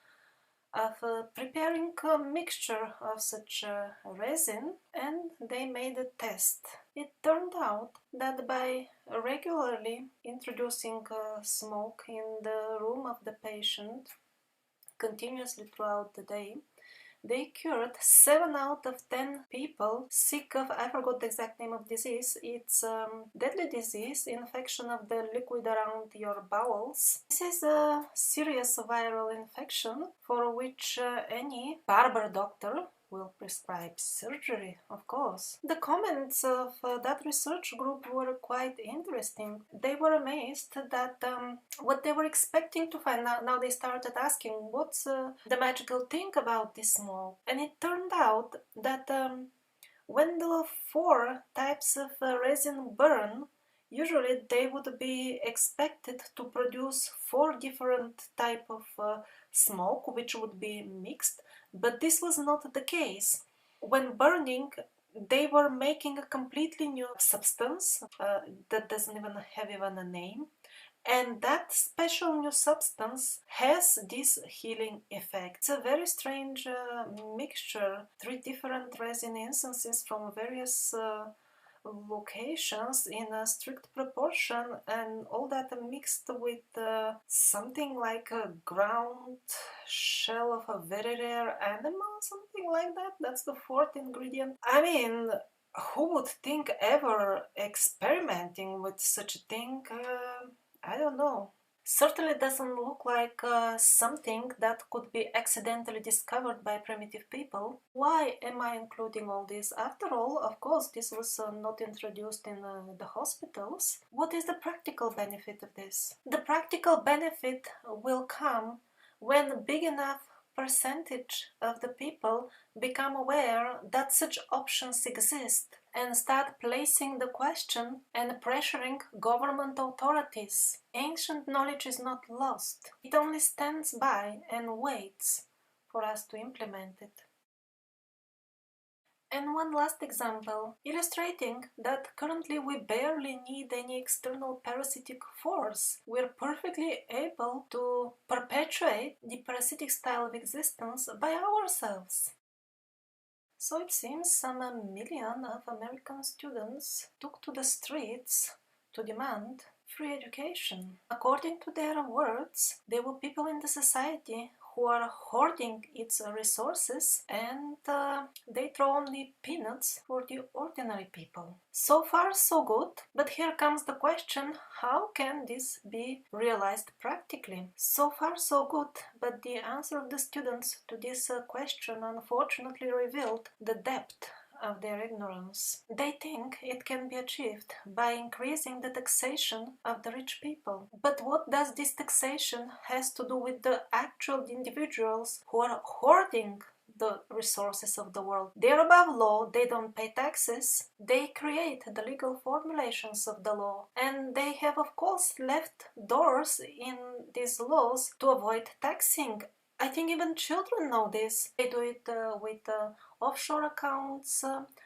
of preparing a mixture of such resin, and they made a test. It turned out that by regularly introducing smoke in the room of the patient continuously throughout the day, they cured 7 out of 10 people sick of, I forgot the exact name of disease, it's deadly disease, infection of the liquid around your bowels. This is a serious viral infection for which any barber doctor will prescribe surgery, of course. The comments of that research group were quite interesting. They were amazed that what they were expecting to find, now they started asking what's the magical thing about this smoke. And it turned out that when the 4 types of resin burn, usually they would be expected to produce 4 different type of smoke, which would be mixed, but this was not the case. When burning, they were making a completely new substance that doesn't even have a name, and that special new substance has this healing effect. It's a very strange mixture, 3 different resin instances from various locations in a strict proportion, and all that mixed with something like a ground shell of a very rare animal, something like that. That's the 4th ingredient. I mean, who would think ever experimenting with such a thing? I don't know. Certainly doesn't look like something that could be accidentally discovered by primitive people. Why am I including all this? After all, of course, this was not introduced in the hospitals. What is the practical benefit of this? The practical benefit will come when a big enough percentage of the people become aware that such options exist and start placing the question and pressuring government authorities. Ancient knowledge is not lost. It only stands by and waits for us to implement it. And one last example, illustrating that currently we barely need any external parasitic force. We're perfectly able to perpetuate the parasitic style of existence by ourselves. So it seems some million of American students took to the streets to demand free education. According to their words, there were people in the society who are hoarding its resources, and they throw only peanuts for the ordinary people. So far so good, but here comes the question, how can this be realized practically? So far so good, but the answer of the students to this question unfortunately revealed the depth of their ignorance. They think it can be achieved by increasing the taxation of the rich people. But what does this taxation has to do with the actual individuals who are hoarding the resources of the world? They're above law, they don't pay taxes, they create the legal formulations of the law, and they have of course left doors in these laws to avoid taxing. I think even children know this. They do it with offshore accounts,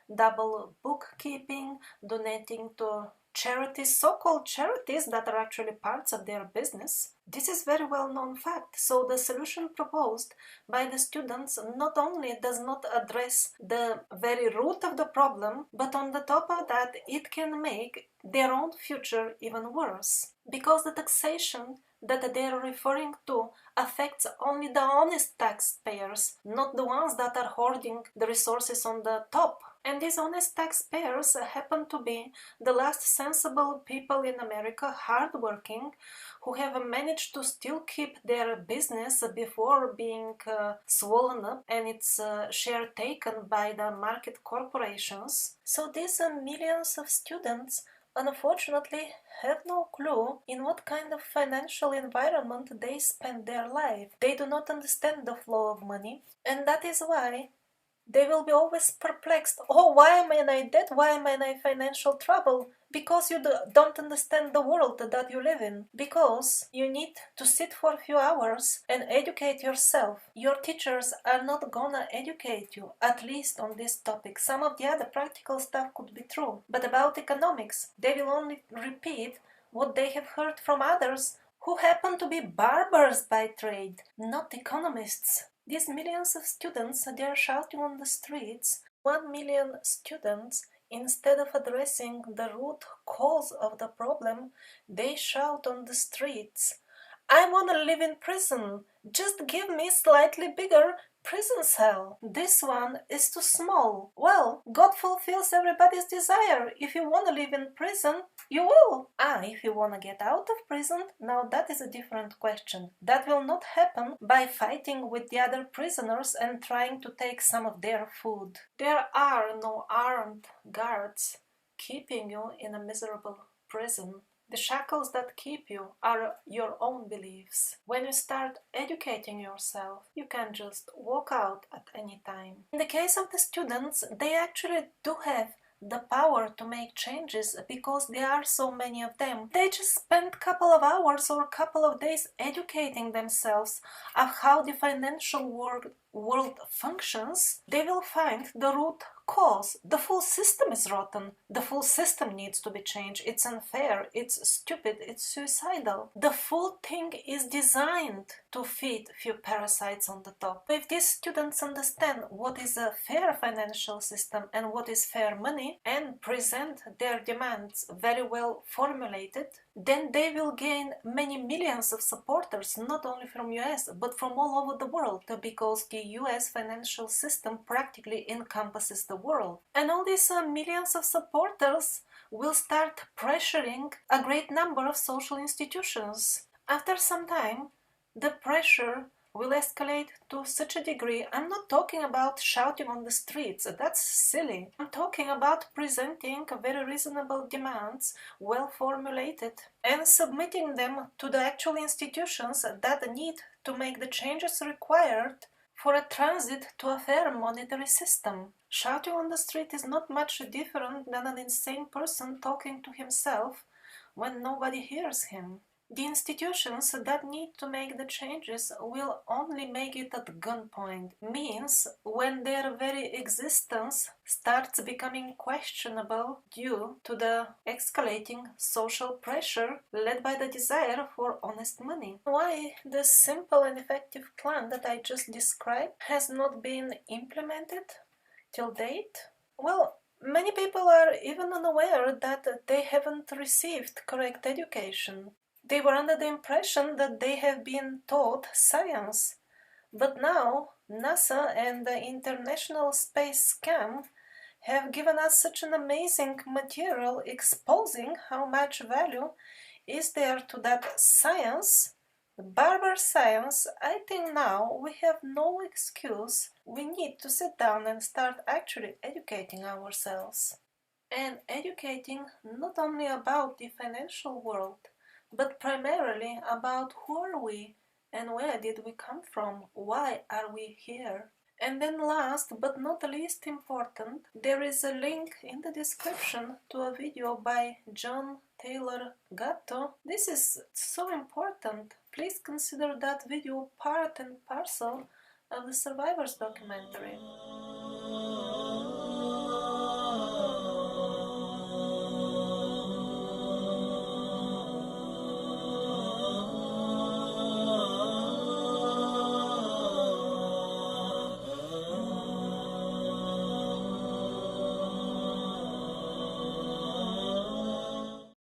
double bookkeeping, donating to charities, so-called charities that are actually parts of their business. This is very well known fact. So the solution proposed by the students not only does not address the very root of the problem, but on the top of that it can make their own future even worse. Because the taxation that they are referring to affects only the honest taxpayers, not the ones that are hoarding the resources on the top. And these honest taxpayers happen to be the last sensible people in America, hardworking, who have managed to still keep their business before being swollen up and its share taken by the market corporations. So these millions of students unfortunately have no clue in what kind of financial environment they spend their life. They do not understand the flow of money, and that is why they will be always perplexed. Oh, why am I in debt? Why am I in financial trouble? Because you don't understand the world that you live in. Because you need to sit for a few hours and educate yourself. Your teachers are not gonna educate you, at least on this topic. Some of the other practical stuff could be true. But about economics, they will only repeat what they have heard from others who happen to be barbers by trade, not economists. These millions of students, they are shouting on the streets. 1 million students, instead of addressing the root cause of the problem, they shout on the streets, I want to live in prison. Just give me slightly bigger prison cell. This one is too small. Well, God fulfills everybody's desire. If you want to live in prison, you will. If you want to get out of prison, now that is a different question. That will not happen by fighting with the other prisoners and trying to take some of their food. There are no armed guards keeping you in a miserable prison. The shackles that keep you are your own beliefs. When you start educating yourself, you can just walk out at any time. In the case of the students, they actually do have the power to make changes because there are so many of them. They just spend a couple of hours or a couple of days educating themselves of how the financial world functions. They will find the root cause. The full system is rotten. The full system needs to be changed. It's unfair, it's stupid, it's suicidal. The full thing is designed to feed few parasites on the top. If these students understand what is a fair financial system and what is fair money and present their demands very well formulated, then they will gain many millions of supporters, not only from US, but from all over the world, because the US financial system practically encompasses the world. And all these millions of supporters will start pressuring a great number of social institutions. After some time, the pressure will escalate to such a degree. I'm not talking about shouting on the streets, that's silly. I'm talking about presenting very reasonable demands, well formulated, and submitting them to the actual institutions that need to make the changes required for a transit to a fair monetary system. Shouting on the street is not much different than an insane person talking to himself when nobody hears him. The institutions that need to make the changes will only make it at gunpoint, means when their very existence starts becoming questionable due to the escalating social pressure led by the desire for honest money. Why the simple and effective plan that I just described has not been implemented till date? Well, many people are even unaware that they haven't received correct education. They were under the impression that they have been taught science, But now, NASA and the International Space Scam have given us such an amazing material exposing how much value is there to that science, the barbar science. I think now we have no excuse. We need to sit down and start actually educating ourselves. And educating not only about the financial world, but primarily about who are we and where did we come from, why are we here. And then last but not least important, there is a link in the description to a video by John Taylor Gatto. This is so important. Please consider that video part and parcel of the survivors documentary.